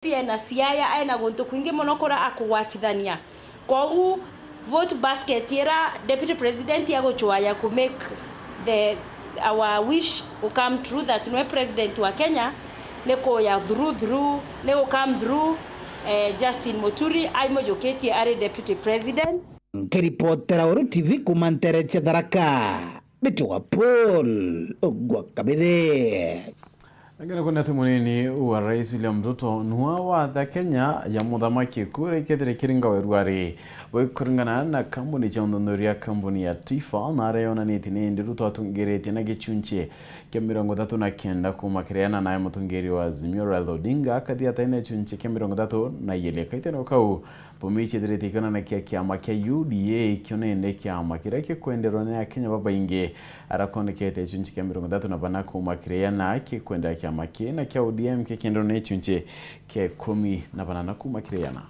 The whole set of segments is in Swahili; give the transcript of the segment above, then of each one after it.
na siaya aina gonto kwingi monokora akugwatithania kogu vote basket era deputy president yago chwaya to make our wish will come true that no president wa Kenya neko ya through neko come through Justin Muturi aimo joketi are deputy president. Kiripotera Weru TV kumanteretia Tharaka Mitwa Paul Ogwakabithe. Ngana kuna tumunini wa Rais William Ruto nuwa watha Kenya ya muthamaki kure kethire kiringa Weru ari kuringana na kambuni cha undondoria kambuni ya Thaa na arayona niti ni Ruto atungirite na gichunchie kia 39 kumakiriana na mutungiri wa Azimio Raila Odinga akathi ataine chunchie kia 32 kaite no kau pumiche thiritikana na kiama kia UDA kionende kiama kiria kikwenderwa na Kenya babaingi arakondekete chunchie kia 34 kumakiriana kikwenda kiama na kia ODM kikendero na chunchie kia 18 kumakiriana.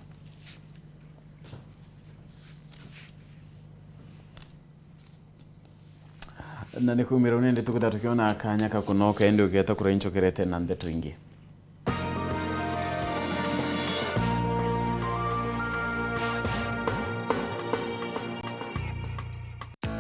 Na nikumira unende tukutatu kiona akanya kakunoka ende ugeta kura inchokerete na Nteto ingi.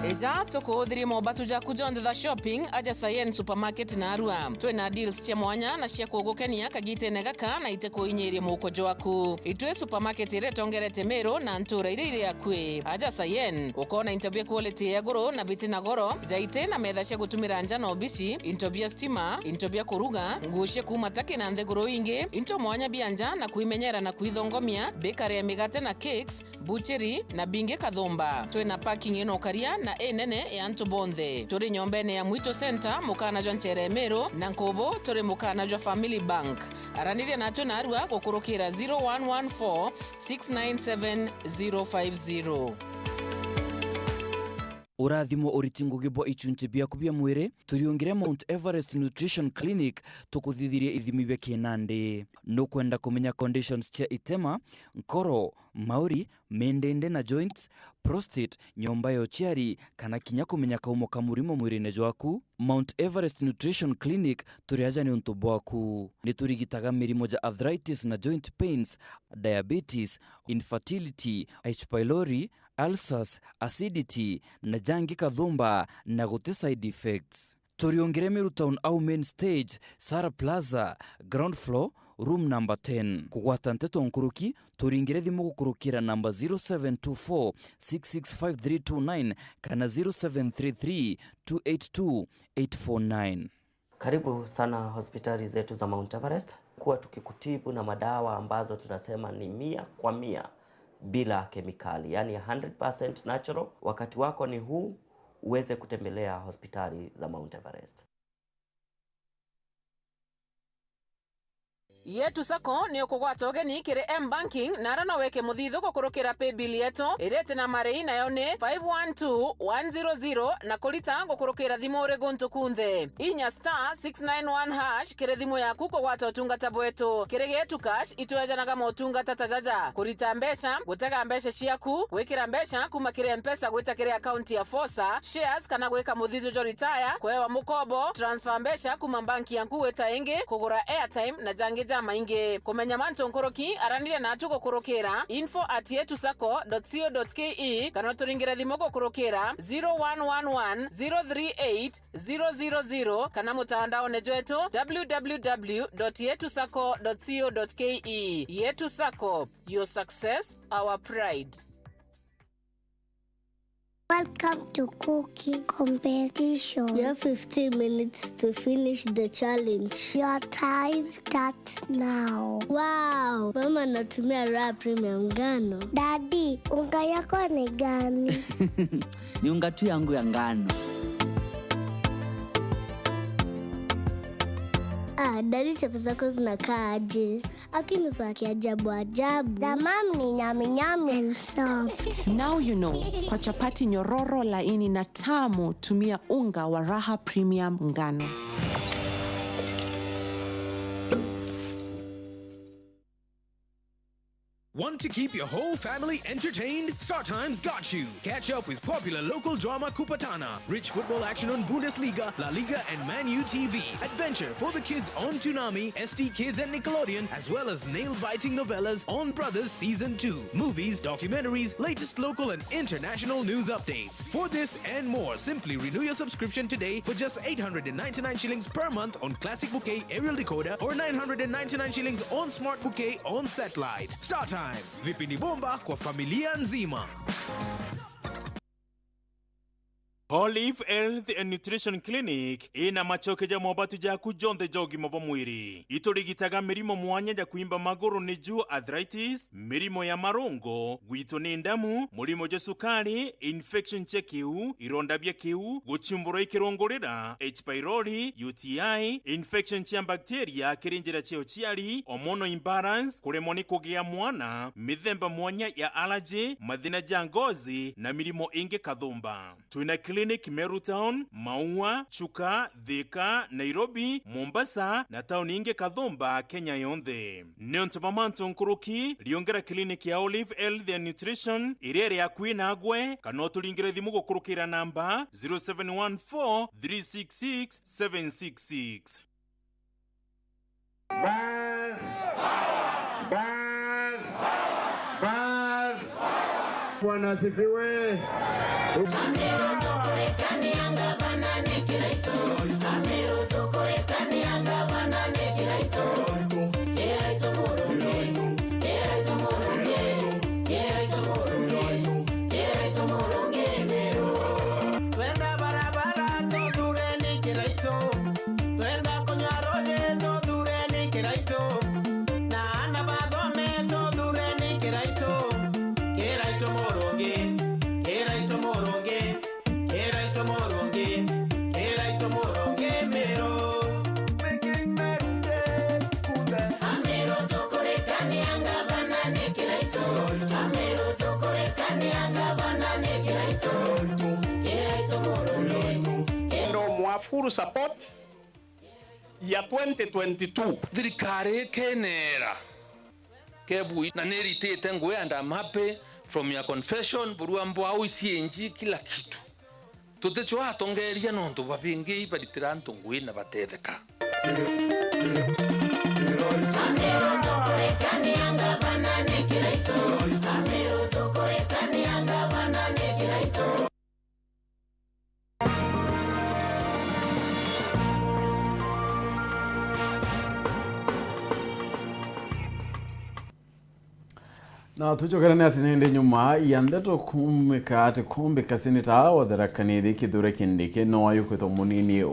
Eza toko dhiri mobatu ja kujonde the shopping aja sayen supermarket na arua. Twe na deals chia mwanya na shia kuogokenia kagite negaka na iteko inyeri mukojo waku. Itwe supermarket ire tongerete mero na ntura ire ya kwe. Aja sayen ukona intobia quality ya goro na biti na goro. Jaite na medha shia kutumira njana obishi, intobia stima, intobia kuruga, ngushe kumatake na ndhe goro inge, into mwanya bianja na kuimenyera na kuidhongomia, bekare ya migate na cakes, butchery na binge kadhomba. Twe na parking ino karia na enene ya Ntobonde. Turi nyombene ya Mwito Center mukana jwa Ncheremero na Nkobo turi mukana jwa Family Bank. Aranire natwe na arua kukurukira 0114 697 050. Urathimo uritingo gibo ichunche bia kubia mwire turiongire Mount Everest Nutrition Clinic tukuthithirie ithimi bia kinande no kwenda kumenya conditions cia itema nkoro mauri mendende na joints prostate nyomba yo chiari kana kinya kumenya kaumo kamurimo mwirine jwaku Mount Everest Nutrition Clinic turiaja ni untu bwaku ni turigitaga mirimo ja arthritis na joint pains diabetes infertility H pylori ulcers, acidity, na jangi kadhumba na gute side effects. Turiongere Meru Town au main stage, Sara Plaza, ground floor, room number 10. Kugwata Nteto nkuruki, turingire thimu kukurukira number 0724 665329 kana 0733 282 849. Karibu sana hospitali zetu za Mount Everest. Kuwa tukikutibu na madawa ambazo tunasema ni 100% bila kemikali, yani 100% natural. Wakati wako ni huu uweze kutembelea hospitali za Mount Everest. Yetu sako ni okugwatoge ni kire M-Banking narana weke muthithu kukurukira pay bill yetu irete na marei na yone 512100 na kulita gukurukira thimu uri guntu kunthe inya star 691 hash kire thimu yaku kugwata utungata bwetu kire getu cash itwejanaga motungata tajaja kurita mbesha gutega mbesha ciaku gwikira mbesha kuma kire mpesa gwita kire account ya Fosa shares kana gwika muthithu jo retire kwewa mukobo transfer mbesha kuma banki yanku weta ingi kugura airtime na jangi mainge kumenya manto nkoroki aranire natu gukurukira info@yetusako.co.ke kana turingira thimo gukurukira 0111 038 000 kana mutandao nejwetu www.yetusako.co.ke. Yetusako, your success, our pride. Welcome to cooking competition. You have 15 minutes to finish the challenge. Your time starts now. Wow, mama natumia raw premium ngano. Daddy, unga yako ni gani? Ni unga tu yangu ya ngano. Daddy chapo zako zinakaa aje? Akini za kiajabu ajabu. The mom ni nyami nyami and soft. Now you know. Kwa chapati nyororo laini na tamu tumia unga wa Raha Premium ngano. Want to keep your whole family entertained? StarTime's got you. Catch up with popular local drama Kupatana, rich football action on Bundesliga, La Liga, and Man U TV. Adventure for the kids on Toonami, ST Kids and Nickelodeon, as well as nail-biting novellas on Brothers Season 2. Movies, documentaries, latest local and international news updates. For this and more, simply renew your subscription today for just 899 shillings per month on Classic Bouquet Aerial Decoder or 999 shillings on Smart Bouquet on Satellite. StarTimes, vipindi bomba kwa familia nzima. Olive Health and Nutrition Clinic ina machoke ja mobatu ja kujonde jogi mobo mwiri. Iturigitaga mirimo mwanya ja kuimba maguru niju arthritis, mirimo ya marungo, gwito ni ndamu, murimo ja sukari, infection chekiu, ironda bya kiu, guchumburo ikirongorera, H. pylori, UTI, infection chia bacteria kirinjira cheo chiari, hormonal imbalance, kuremoni kugea mwana, mithemba mwanya ya allergy, mathina ja ngozi na mirimo inge kathumba. Tuina Clinic Meru Town, Maua, Chuka, Thika, Nairobi, Mombasa na town inge Kathumba, Kenya yonde. Neontomamanto nkuruki liongera clinic ya Olive Health and Nutrition irere ya Agwe kanotu lingire thimu gukurukira namba 0714 366 766. Bas. Bwana asifiwe. Full support ya 2022 thirikari kenera kebui na neritete ngwe and I'm happy from your confession burua mbwa uisienji kila kitu tutecho atongeria nonto babingi baritira ntongwe na batetheka Na tuchokerane ati nende nyuma ya Nteto kumeka ati kumbe kaseneta wa dharakanidi kidhure kindike no ayuko tamunini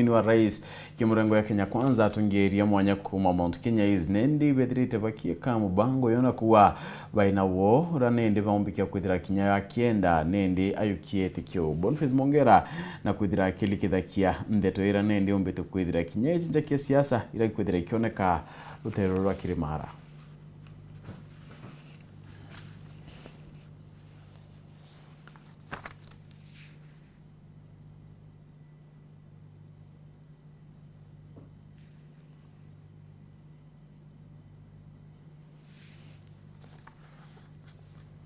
wa rais kimurengo ya Kenya Kwanza atungeria mwanya kuma Mount Kenya is nendi bedrite bakie kama bango yona kuwa baina wo ranende baumbikia kwithira kinya ya kienda nendi ayukiete kyo Boniface Mongera na kwithira kilikithakia Nteto ira nendi umbite kwithira kinya jinja kia siasa ira kwithira kioneka rutero rwa Kirimara.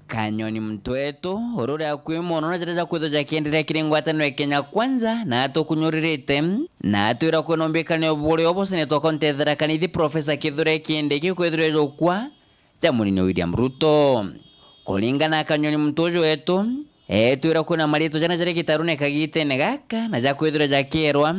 Kanyoni Nteto orore akwimono na jaraja kwitho jakiendelea kiringwatano ya Kenya Kwanza na atokunyoririte na atwira kwenombekane obore obosene tokontethera kanithi Professor Kithure Kindiki kwithire kwa Jamhuri William Ruto kulingana Kanyoni Nteto wetu twira kuna marito jana jare gitarune kagite negaka na jakwithire jakierwa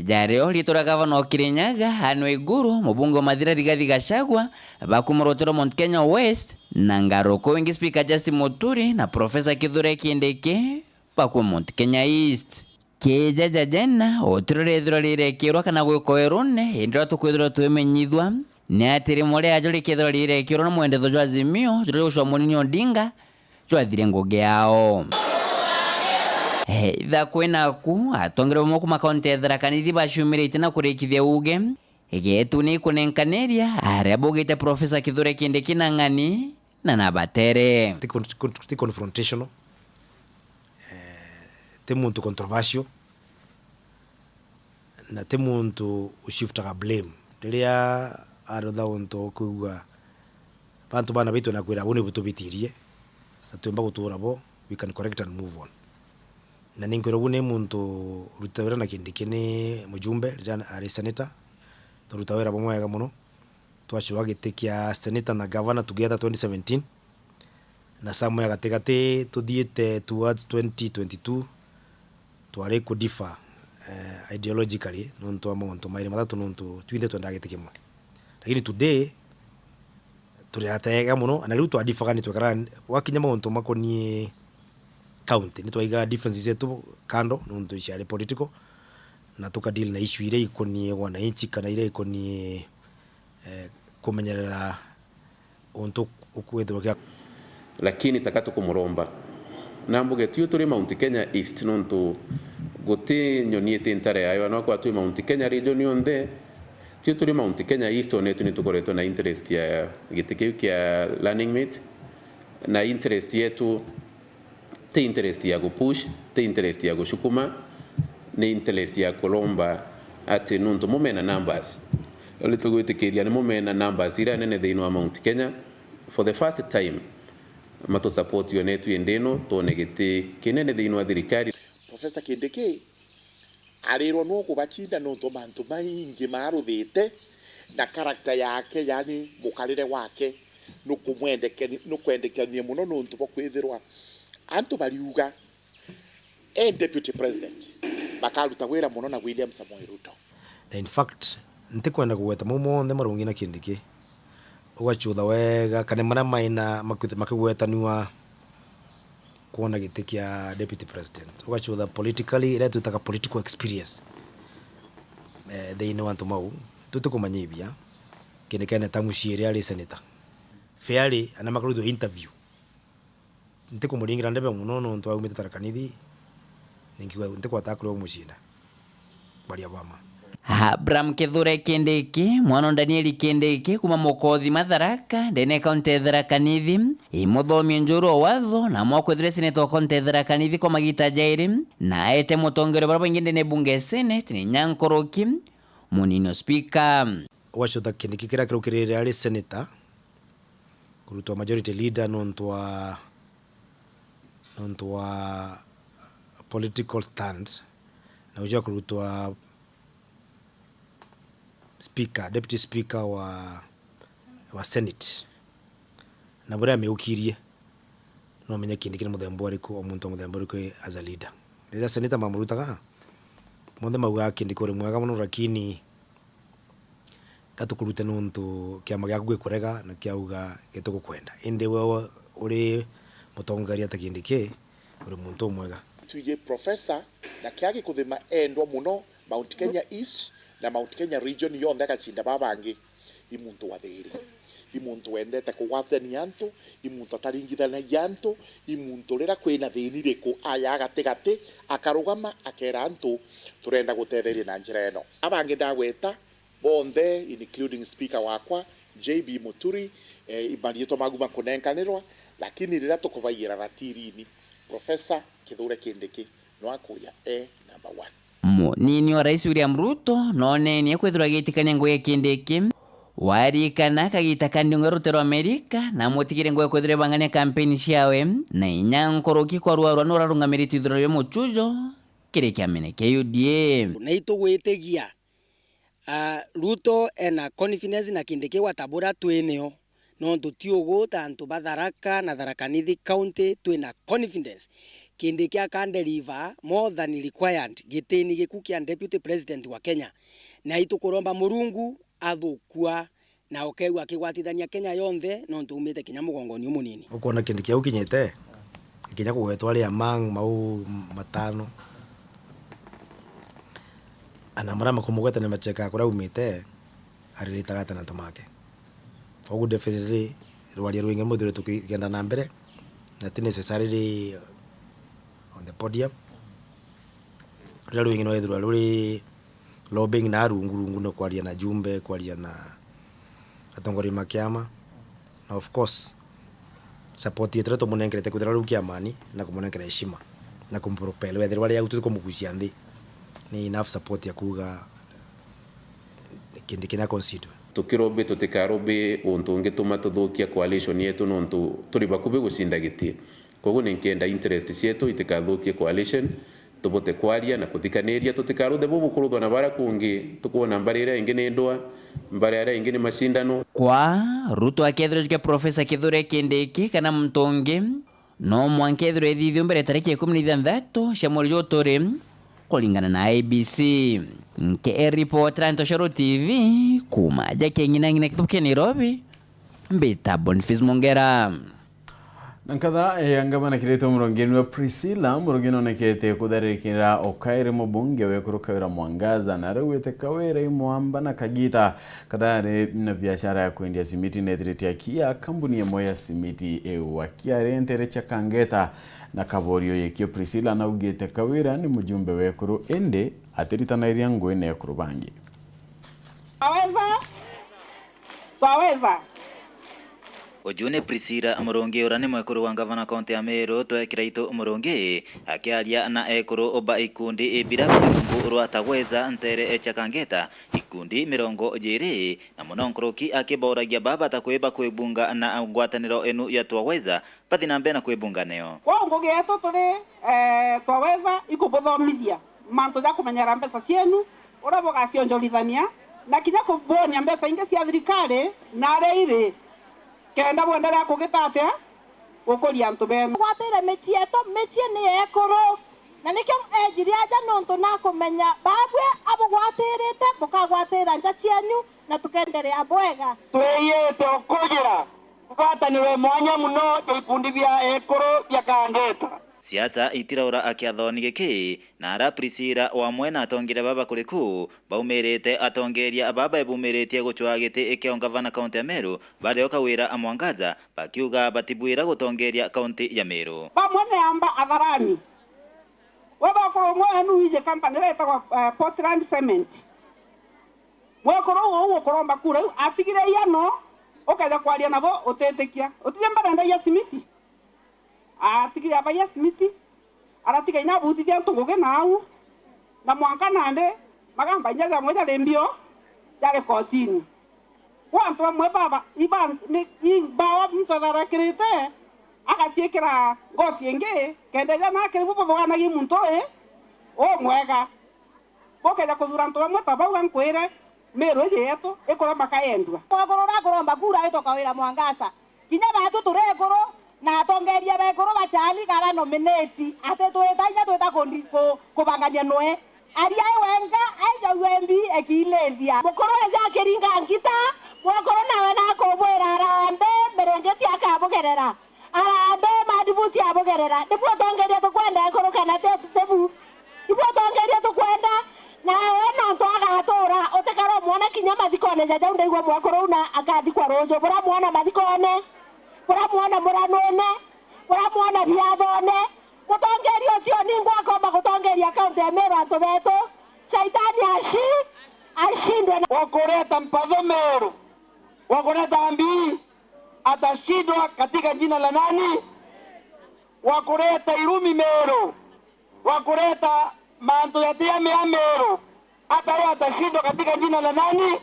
jareo litora gavana Kirinyaga hano iguru mubungo Mathira Rigathi Gachagua bakumurotero Mount Kenya West na Ngaroko wingi speaker Justin Muturi na Professor Kithure Kindiki baku Mount Kenya East kejaja jena otirore thirore kirwa kana gwikoerone indira tukwithira twemenyithwa ni atiri mole ajori kithira rire kirwa na mwendetho jwa Azimio jori ushwa Munini Odinga jwa thire ngoge yao Itha kwina ku atongere moku makontethera kanithi bashumirite na kurikithia uge egetu ni kunenkaneria arabogete Professor Kithure Kindiki na ng'ani na nabatere ti confrontational te muntu controversial na te muntu ushiftaga blame riria arotha unto kuga bantu bana bitu na kwira bone butubitirie atumba gutura bo we can correct and move on na ninkwira bune muntu rutawera na kindikene mujumbe ari senator to rutawera bomwega muno twachwa gitekia senator na governor together 2017 na samu ya gategate tudhiete towards 2022 tware ku differ ideologically nonto amonto maire matatu nonto twinde twendagete kimwe lakini today turatega muno na riu twa differ kani twekara wakinya monto makoni county ni twaiga differences zetu kando nonto ishare political na tukadeal na issue ile ikoni wananchi kana ile ikoni kumenyerera onto ukwethwa lakini takato kumuromba nambuge tiyo turi Mount Kenya East nonto gote nyoniete ntare yayo no kwa tu Mount Kenya region yonde tiyo turi Mount Kenya East onetu ni tukoreto na interest ya giteke kia learning meet na interest yetu te interest ya go push te interest ya go shukuma ne interest ya kolomba ati nonto momena numbers ole to gote keria ne momena numbers ira nene de ino Mount Kenya for the first time mato support yonetu endeno to negete kinene de ino thirikari. Professor Kindiki arirwo no kubachinda no to mantu maingi maruthite na character yake yani mukarire wake no kumwendeke no kwendekania muno no ntu bokwithirwa antu bariuga deputy president bakaruta wira muno na William Samoei Ruto. In fact ntikwenda kuweta mumo marungi na Kindiki ugachutha wega kana mana maina makigwetaniwa kuona gitikia deputy president ugachutha politically ile tutaka political experience they know want to mau tutukumanyibia kinekane tamushiri ali senator fairly ana makarudo interview ntikumuringira ndebe muno no ntwa umite tarakanithi ningiwa ntikwa takro mushinda bali abama Abraham Kithure Kindiki mwana Danieli Kindiki kuma Mukothi Matharaka ndene kaunti Tharaka Nithi imuthomi njuru watho na mwakwithire senator kaunti Tharaka Nithi kwa magita jairi na ete mutongero barabo inginde ne bunge senate ni Nyankoroki munino speaker wachota Kindiki kira kirukirire ali senator kurutwa majority leader nontwa political stand na ujua kurutwa speaker deputy speaker wa senate na bora ameukirie no menya Kindiki ni muthembo ariku omuntu muthembo ariku as a leader rira senator mamurutaga mothe mauga Kindiki uri mwega muno lakini katukurute nontu kiama gya gwikurega na kiauga gitugukwenda inde wewe uri mutongaria ta Kindiki uri muntu mwega tuye professor na kiagi kuthima endwa muno Mount Kenya East na Mount Kenya region yonde akachinda babangi imuntu wathiri imuntu wendete kuwathania antu imuntu ataringithana yantu imuntu rira kwina thini riku aya gatigati akarugama akera antu turenda gutetheria na njira eno abangi ndagweta bonde including speaker wakwa JB Muturi ibarieto maguma kunenkanirwa lakini rira tukuvaira ratirini Professor Kithure Kindiki no akuya number 1 munini wa rais William Ruto none ni kwithura gitikania ngoye Kindiki warikana kagita kandi ngorutero Amerika na mutigire ngoye kwithura bangane campaign ciawe na Nyankoroki kwa ruarwa no rarungamiriti thuro yo muchujo kire kiamene ke UDA na itugwitigia Ruto ena confidence na Kindiki watabura tweneo no tutiugo tantu batharaka na Tharaka Nithi county twina confidence Kindiki can deliver more than required gitini gikukia deputy president wa Kenya na itukuromba Murungu athukua na okeu akigwatithania Kenya yonthe no ntumite kinya mugongoni munini ukona Kindiki ukinyete kinya kugwetwa ria mang mau matano ana marama kumugweta ni macheka kura umite ariritaga tana tomake ogu definitely rwali ruinge mudure tukigenda na mbere not necessarily on the podium ruinge no edru ruri lobbying na rungu no kwaria na jumbe kwaria na atongori makiama na of course support yetu to munengerete kuthira rukia amani na kumunengera heshima na kumpropel wether wale yautu kumugucia ndi ni enough support ya kuga Kindiki na consider tukirobe tutikarobe untunge tuma tuthukia coalition yetu nontu turi bakubi gucinda giti koguo ninkenda interest cietu itikathukie coalition tubote kwaria na kuthikaniria tutikarude bubu kuruthwa na bara kungi tukuona mbarira ingi ni ndwa mbarira ingi ni mashindano kwa Ruto akethirwe Profesa Kithure Kindiki kana mtongi no mwankethirwe thithio mbere tariki 16 cia mweri uturi kulingana na ABC. Nke report Nteto TV kuma jake ngina kithuke Nairobi mbita Boniface Mongera. Nankatha yangabana kireto murongeni wa Priscilla murongeni onekete kutharikira okaire mubunge wekuru Mwangaza na rewete kawera imwamba na kagita kadare na biashara ya kuendia simiti nethirite akia kampuni Imwe ya simiti wakia rentere cha Kangeta na Kaborio yekio Priscilla na ugete kawera ni mujumbe wekuru ende atirita iria ngwe ne ekuru bangi. Twaweza Ojune Priscilla Murongi urani mwekuru wa gavana kaunti ya Meru twekiraito Murongi akiaria na ekuru oba ikundi ibira kumbu rwataweza ntere echa Kangeta ikundi 20 na munonkroki akiboragia baba takweba kwebunga na ngwataniro enu ya twaweza pathi nambe na kwebunga neo kwa ngugi yetu turi twaweza ikubuthomithia mantu ja kumenyera mbesa cienu urabo gacionjorithania na kinya kubonia mbesa inge cia thirikari na reire kenda bwendera kugitate gukuria antu benu gwatire mechieto mechie ni ekoro na nikyo ejiri aja nonto na kumenya babwe abo gwatirite bukagwatira nja cienyu na tukenderea bwega tweyete okugira gwatanirwe mwanya muno ikundi bya ekoro bya Kangeta siasa itiraura akiathoni giki na ara Priscilla wa mwena atongire baba kuriku baumerete atongeria baba ebumeretie guchwa giti ikio gavana kaunti ya Meru bario kawira Mwangaza bakiuga batibwira gutongeria kaunti ya Meru bamwene amba atharani waba ko mwenu ije company leta kwa Portland Cement mwekoro wo kuromba kura atigire yano okaja kwaria nabo utetekia utije mbara ya simiti atigire abaya simiti aratiga ina buti bya ntunguge nau na mwanka nande magamba nyaza moja lembio yale kotini wantu amwe baba iban ni bawa mtodara kirete akasiekera ngosi enge kende jana kiribu bogana gi muntu o mwega boke ja kuzuranto amwe baba wankwere Meru yeto ekora makaendwa ogorora goromba kura itoka wira Mwangaza kinya batu turegoro na atongeria begoro bachali gaba nominate ate twetanya tweta kubangania noe aria wenga aija wembi ekilethia mukoro eja kiringa ngita mukoro nawe nakobwera arambe merengeti akabogerera arambe madibuti abogerera ndipo tongeria tukwenda ekoro kana tebu ndipo tongeria tukwenda na ona ntoga atora otekaro mwana kinya mathikone jaja ndeigwa mwakoro una akathikwa rojo bora mwana mathikone bora mwana muranone bora mwana biathone mutongeria tio ningwa komba gutongeria kaunti ya Meru antu betu shaitani ashindwe wakuleta mpatho Meru wakuleta ambii atashindwa katika jina la nani wakuleta irumi Meru wakuleta mantu ya tiame ya Meru hata atashindwa katika jina la nani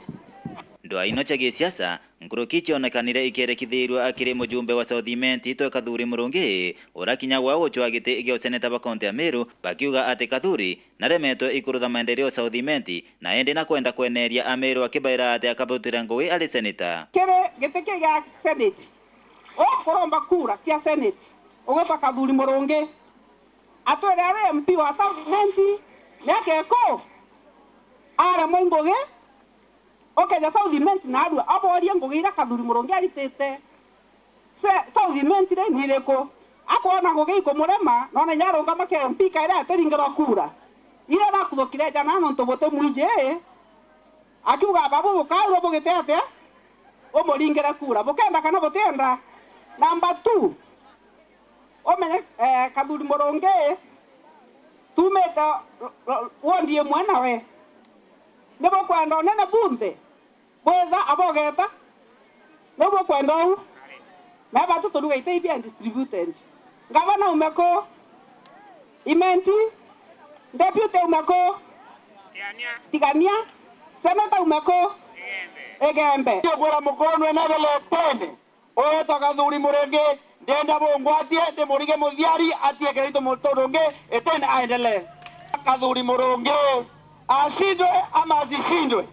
ndo ino cha gisiasa nkurukichi onekanire ikerekithirwa akiri mujumbe wa Southiment ito Kathuri Murungi urakinya gwa guchwa giti igio seneta ba kaunti ya Meru bakiuga ati Kathuri naremetwe ikurutha maendeleo Southiment na ende na kwenda kweneria Ameru akibaira ati akabutira ngui ali seneta kere giteke ya senate o kuromba kura cia senate ugopa Kathuri Murungi atwere are MP wa Southiment nekeko ara mwengoge ja Southiment na adwa aboria ngugira Kathuri Murungi aritete Southiment re nireko akona ngugi ikomurema none nyaronga make MP kaira ateringera kura ile na kuthokire jana no ntobote mwije akiuga babu bukairo bugite ate omuringera kura bukenda kana butenda number 2 omenye Kathuri Murungi tumeta wondi Imwe nawe nebo kwenda nene bunde boza abogeta nebo kwenda u na batu toruga ite distributed gavana umeko imenti deputy umeko tigania senator umeko egembe yogora mukono enabele tene oyo tokathuri murenge ndenda bongwatie de murige muthiari atie kerito mutoronge etene aendelee kathuri muronge ashindwe ama asishindwe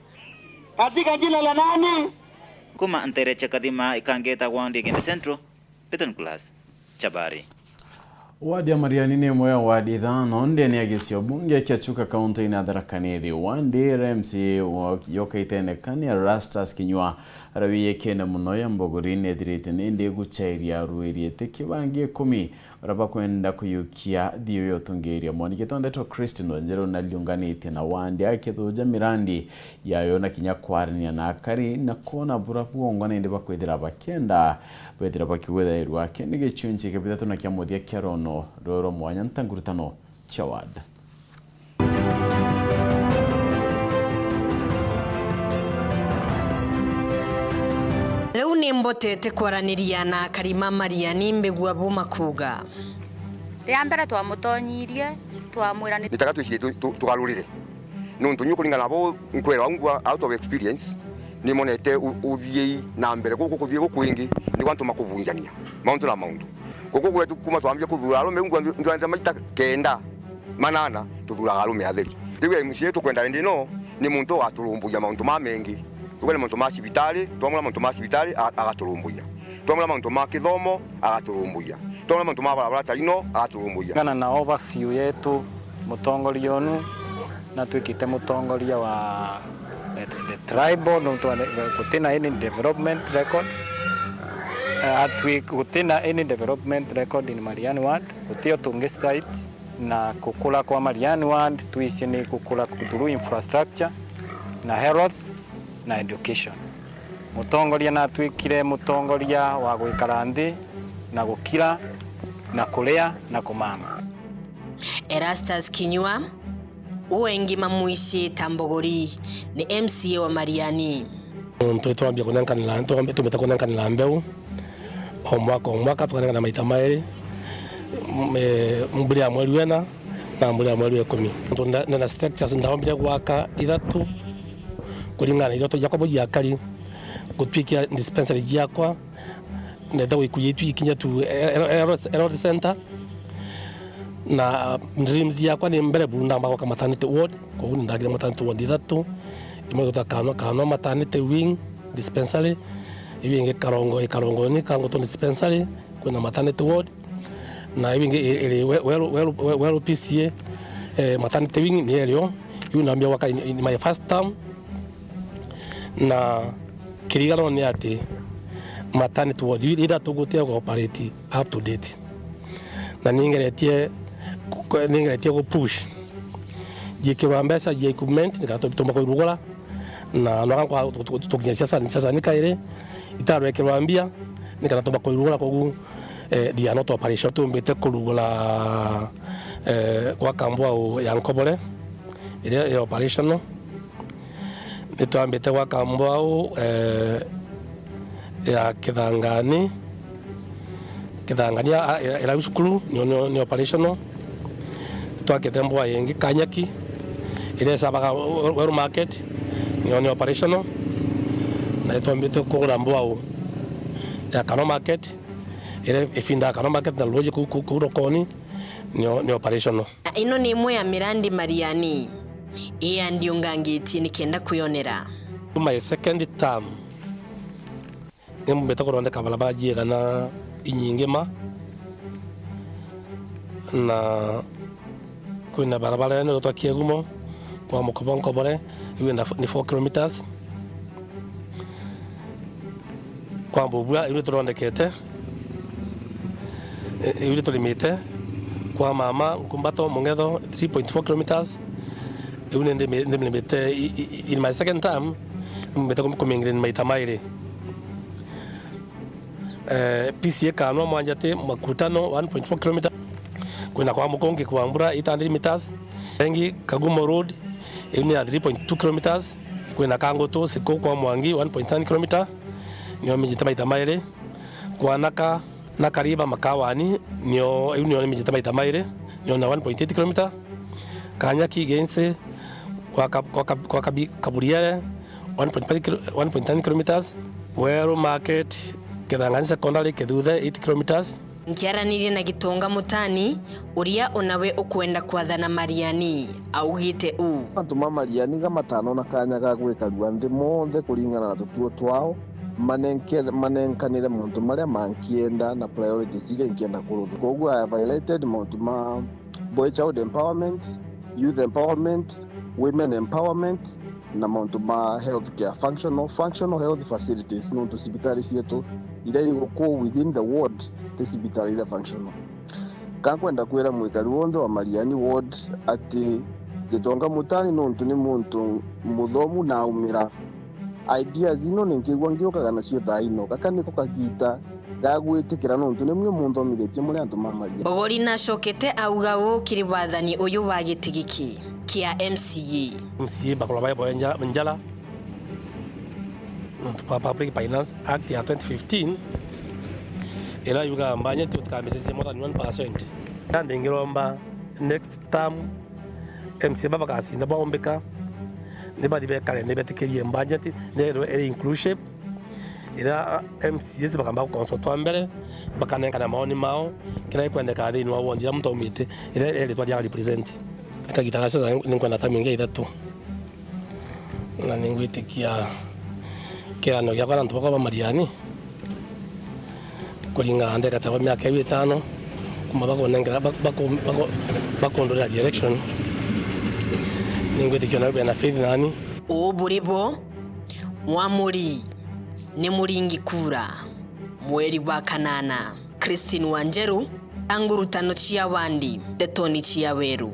katika jina la nani kuma Ntere Chakadima ikangeta wandi Gende Central Peton Class Chabari. Wadi ya Mariani ni Imwe wadi Thaa ndeni ya gisio bunge kiachuka kaunti ina Thaa wandi RMC yoka itene kani ya Rastas kinywa rawiye kena munoya mbogorine direte nende guchairia rueriete kibangie 10 raba kwenda kuyukia diyo yotungeria mwani Nteto Christine Wanjero na liunganite na wandi ake thuja mirandi yayo na kinya kwarania na akari na kona burapu ongwana indi bakwethira bakenda bethira bakiwetha irwa kende gichunchi kebithatu na kia muthia kia rono roro mwanya ntangurutano chawad. Leo ni mbotete kwaraniria na Karima Mariani mbegwa buma kuga. Riambere twamutonyirie twamwira ni nitaka tugarurire nuntu nyukuringana bo nkwera ungwa out of experience ni monete uthie na mbere guku kuthie gukwingi ni kwantu makuvunjania mauntu na mauntu guku gwetu kuma twambia kuthura arume ungwa ndwanza maita kenda manana tuthura arume atheri riwe MC tukwenda ndino ni muntu waturumbuya mauntu mamengi Uwe muntu ma cibitari, twamula muntu ma cibitari agaturumbuya. Twamula muntu ma kithomo agaturumbuya. Twamula muntu ma barabara tarino agaturumbuya. Kana na overview yetu mutongoria onu na twikite mutongoria wa the tribal no kutina any development record. Kutina any development record in Mariani Ward, kutio tunge site na kukula kwa Mariani Ward tuishi ni kukula kuturu infrastructure na health na education. Mutongoria na twikire mutongoria wa gwikara nthi na gukira na kurea na kumama. Erastus Kinyua uengima muishi Tambogori ni MCA wa Mariani. Nteto ambia kunankanila tumeta kunankanila mbeu omwaka tukanangana maita mairi mbuli ya mweri wena na mbuli ya mweri 10 nena structures ndawambia gwaka ithatu kuringana iroto Jacobo yakari gutwikia dispensary yakwa netha wikuyitu ikinya tu Erod Center na dreams yakwa ni mbere bunda ambako kama maternity ward kwa hiyo ndagira maternity ward ithatu imwe gutakano maternity wing dispensary ibinge karongo ni kango to dispensary kuna maternity ward na ibinge Weru PCA maternity wing ni elio yunambia waka in my first term na kirigano ni ati maternity ward ida tugutia ko operate up to date na ningeretie ko push jikira mbesa je equipment nikatoma ko rugora na no kwa tukinya sasa nikaire itarwekirwa mbia nikatoma ko rugora ko dia not operation tumbete ko rugora kwa kambwa ya nkobole ile operation no nitwambite kwa kambwa ya kithangania ila skulu ni operational twakithembwa yengi kanyaki ile sabaga Weru market ni operational na twambite kugura mbwa ya Kano market ile ifinda Kano market na loje kurokoni ni operational. Ino ni Imwe ya mirandi Mariani iya ndio ngangiti nikenda kuyonera my second term mbeta koronde kabalaba jiga na inyingema na kuna barabara eno to kiegumo kwa mukobonko bore iwe ni 4 kilometers kwa bubua iwe toronde kete iwe to limite kwa mama kumbato mungedo 3.4 kilometers iwe ndemete in my second term mbeta kumingire ni maita maire PCA kanwa mwanjate makutano 1.4 km kuna kwa mukonge kwa mbura 800 meters engi Kagumo road ni 3.2 km kuna kangoto siko kwa mwangi 1.9 km nyo mijitama itamaire kwa na kariba makawani nyo mijitama itamaire nyo na 1.8 km kanyaki gense kwa kaburiere 1.10 kilometers. Weru market Kithangani secondary Kithuthe 8 kilometers. Nkiaranirie na Gitonga Mutani uria onawe ukwenda kwathana Mariani augite antuma Mariani ga matano na kanya ga gwika ndi monthe kuringana na tutuo twao manenkanire muntu maria mankienda na priorities ile nkienda kurutha koguo I have highlighted ma boy child empowerment, youth empowerment, women empowerment na ma health care functional health facilities no hospitali cietu ile iko within the ward hospitali ile functional kankwenda kwira mwikari wonde wa Mariani ward ati Gitonga Mutani no ni muntu muthomu na umira ideas zino ningigwa ngiokaga nacio thaino gakaniko kagita gagwitikira no ni mwe munthomithetie muri antu mamaria Bogori na cokete auga ukiri wathani uyu wa gitigiki kia MCA bakola bae boenja njala Public Finance Act ya 2015 ila yuga mbanya tutkambese more than 1%. Kandi ngiromba next term MCA baba kasi ndabombeka niba dibekale nebetikirie mbanya ti nero inclusive ila MCA bakamba konsotwa mbere bakanenka na maoni mao kila ikwende kadhi ni wawonja mtu umite ile twaja represent akagitanga sasa ninkwenda taminge idatu na ningwitikia kila no yakwana ntubako ba Mariani kulinga ande kata miaka 5 kuma bakonengera bakondora direction ningwitikia na bena faith nani uburibo mwamuri ni muringi kura mweri wa kanana Christine Wanjeru angurutano chia wandi Tetoni chia Weru.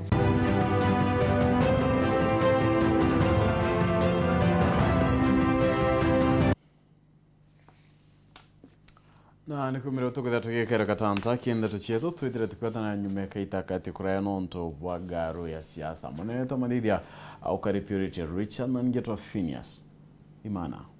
Na nikumira tukutha tugikera katanta kienda tuchieto twithire tukwatana nyume kaitakati kuraya nonto bwa garu ya siasa munene tamarithia au kari purity Richard na ngetwa PHINEAS IMAANA.